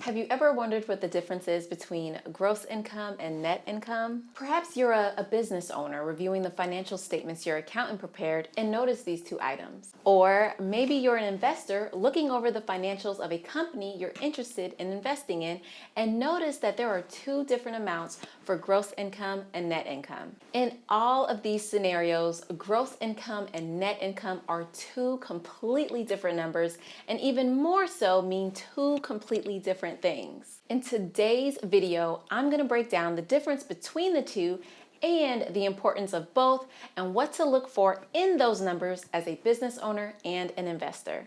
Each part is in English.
Have you ever wondered what the difference is between gross income and net income? Perhaps you're a business owner reviewing the financial statements your accountant prepared and notice these two items. Or maybe you're an investor looking over the financials of a company you're interested in investing in and notice that there are two different amounts for gross income and net income. In all of these scenarios, gross income and net income are two completely different numbers, and even more so mean two completely different things. In today's video, I'm going to break down the difference between the two and the importance of both and what to look for in those numbers as a business owner and an investor.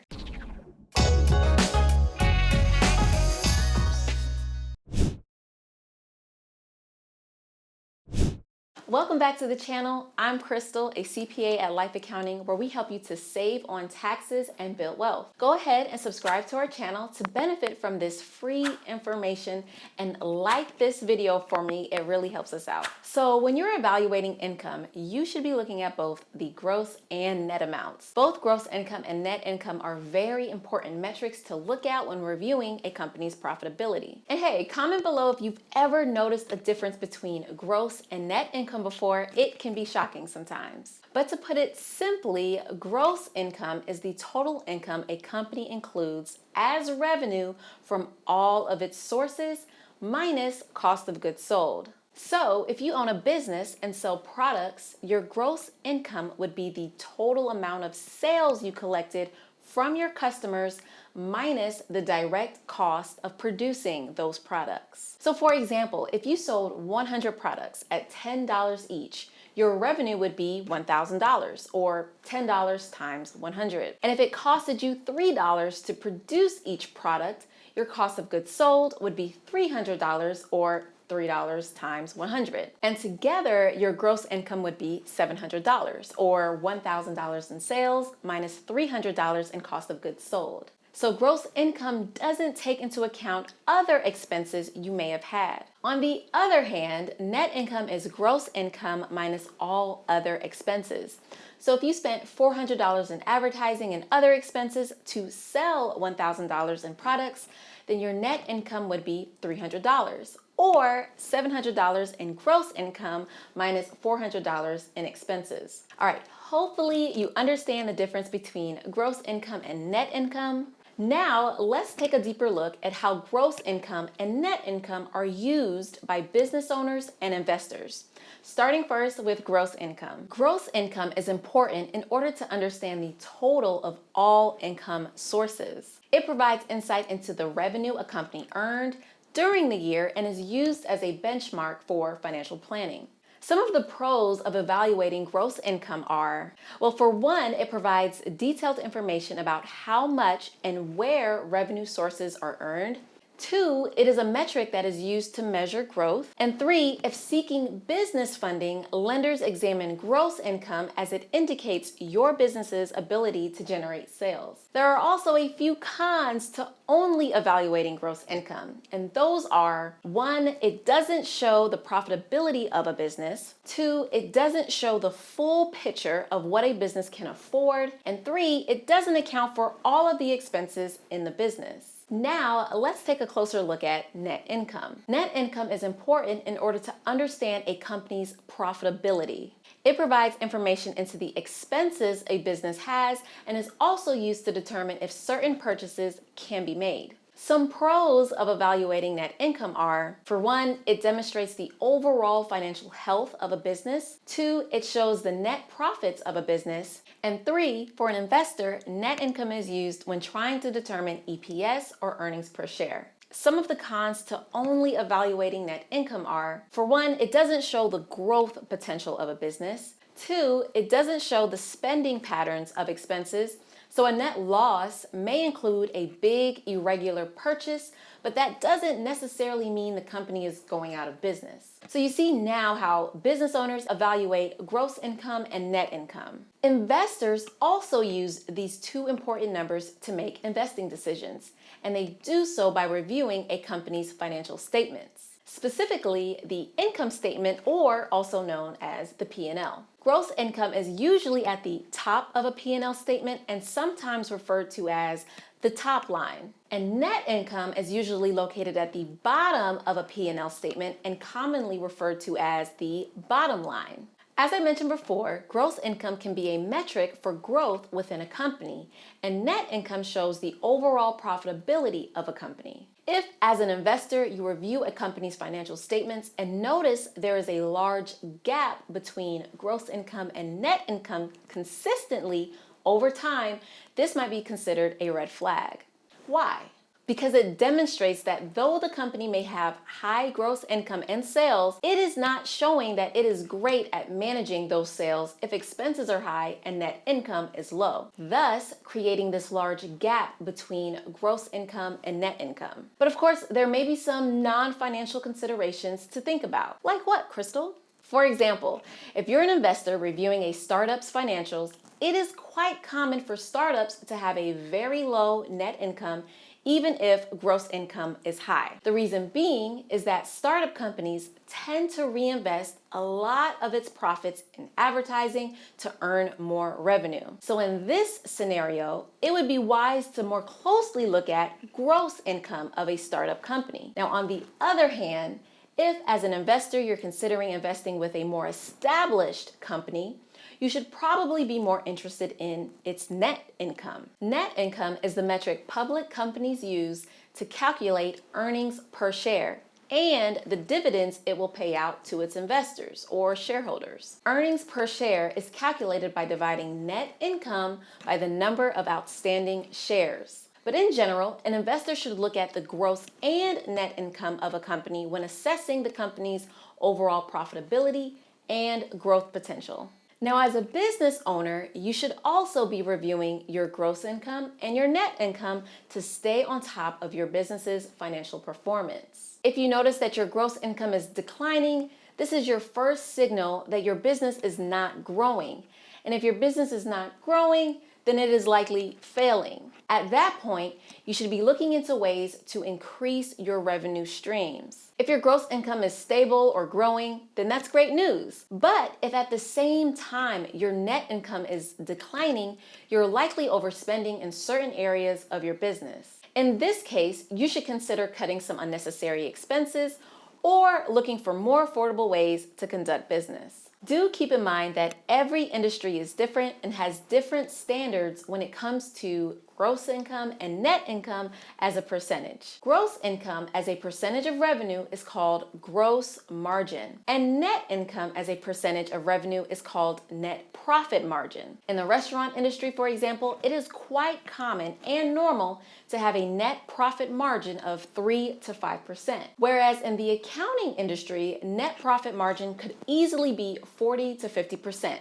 Welcome back to the channel. I'm Crystal, a CPA at Life Accounting, where we help you to save on taxes and build wealth. Go ahead and subscribe to our channel to benefit from this free information and like this video for me. It really helps us out. So when you're evaluating income, you should be looking at both the gross and net amounts. Both gross income and net income are very important metrics to look at when reviewing a company's profitability. And hey, comment below if you've ever noticed a difference between gross and net income before. It can be shocking sometimes. But to put it simply, gross income is the total income a company includes as revenue from all of its sources minus cost of goods sold. So if you own a business and sell products, your gross income would be the total amount of sales you collected from your customers minus the direct cost of producing those products. So for example, if you sold 100 products at $10 each, your revenue would be $1,000 or $10 times 100. And if it costed you $3 to produce each product, your cost of goods sold would be $300 or $3 times 100. And together, your gross income would be $700 or $1,000 in sales minus $300 in cost of goods sold. So gross income doesn't take into account other expenses you may have had. On the other hand, net income is gross income minus all other expenses. So if you spent $400 in advertising and other expenses to sell $1,000 in products, then your net income would be $300 or $700 in gross income minus $400 in expenses. All right, hopefully you understand the difference between gross income and net income. Now, let's take a deeper look at how gross income and net income are used by business owners and investors. Starting first with gross income. Gross income is important in order to understand the total of all income sources. It provides insight into the revenue a company earned during the year and is used as a benchmark for financial planning. Some of the pros of evaluating gross income are, well, for one, it provides detailed information about how much and where revenue sources are earned. Two, it is a metric that is used to measure growth. And three, if seeking business funding, lenders examine gross income as it indicates your business's ability to generate sales. There are also a few cons to only evaluating gross income, and those are: one, it doesn't show the profitability of a business; two, it doesn't show the full picture of what a business can afford; and three, it doesn't account for all of the expenses in the business. Now, let's take a closer look at net income. Net income is important in order to understand a company's profitability. It provides information into the expenses a business has and is also used to determine if certain purchases can be made. Some pros of evaluating net income are: for one, it demonstrates the overall financial health of a business; two, it shows the net profits of a business; and three, for an investor, net income is used when trying to determine EPS or earnings per share. Some of the cons to only evaluating net income are: for one, it doesn't show the growth potential of a business; two, it doesn't show the spending patterns of expenses. So a net loss may include a big irregular purchase, but that doesn't necessarily mean the company is going out of business. So you see now how business owners evaluate gross income and net income. Investors also use these two important numbers to make investing decisions, and they do so by reviewing a company's financial statements. Specifically, the income statement, or also known as the P&L. Gross income is usually at the top of a P&L statement and sometimes referred to as the top line. And net income is usually located at the bottom of a P&L statement and commonly referred to as the bottom line. As I mentioned before, gross income can be a metric for growth within a company, and net income shows the overall profitability of a company. If, as an investor, you review a company's financial statements and notice there is a large gap between gross income and net income consistently over time, this might be considered a red flag. Why? Because it demonstrates that though the company may have high gross income and sales, it is not showing that it is great at managing those sales if expenses are high and net income is low, thus creating this large gap between gross income and net income. But of course, there may be some non-financial considerations to think about. Like what, Crystal? For example, if you're an investor reviewing a startup's financials, it is quite common for startups to have a very low net income even if gross income is high. The reason being is that startup companies tend to reinvest a lot of its profits in advertising to earn more revenue. So in this scenario, it would be wise to more closely look at gross income of a startup company. Now, on the other hand, if as an investor you're considering investing with a more established company, you should probably be more interested in its net income. Net income is the metric public companies use to calculate earnings per share and the dividends it will pay out to its investors or shareholders. Earnings per share is calculated by dividing net income by the number of outstanding shares. But in general, an investor should look at the gross and net income of a company when assessing the company's overall profitability and growth potential. Now, as a business owner, you should also be reviewing your gross income and your net income to stay on top of your business's financial performance. If you notice that your gross income is declining, this is your first signal that your business is not growing. And if your business is not growing, then it is likely failing. At that point, you should be looking into ways to increase your revenue streams. If your gross income is stable or growing, then that's great news. But if at the same time your net income is declining, you're likely overspending in certain areas of your business. In this case, you should consider cutting some unnecessary expenses or looking for more affordable ways to conduct business. Do keep in mind that every industry is different and has different standards when it comes to gross income and net income as a percentage. Gross income as a percentage of revenue is called gross margin, and net income as a percentage of revenue is called net profit margin. In the restaurant industry, for example, it is quite common and normal to have a net profit margin of 3 to 5%, whereas in the accounting industry, net profit margin could easily be 40 to 50%.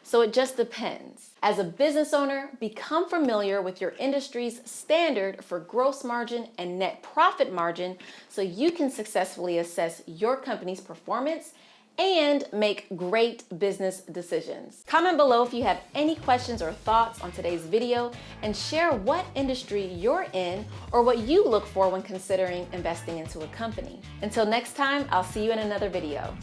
So it just depends. As a business owner, become familiar with your industry's standard for gross margin and net profit margin so you can successfully assess your company's performance and make great business decisions. Comment below if you have any questions or thoughts on today's video and share what industry you're in or what you look for when considering investing into a company. Until next time, I'll see you in another video.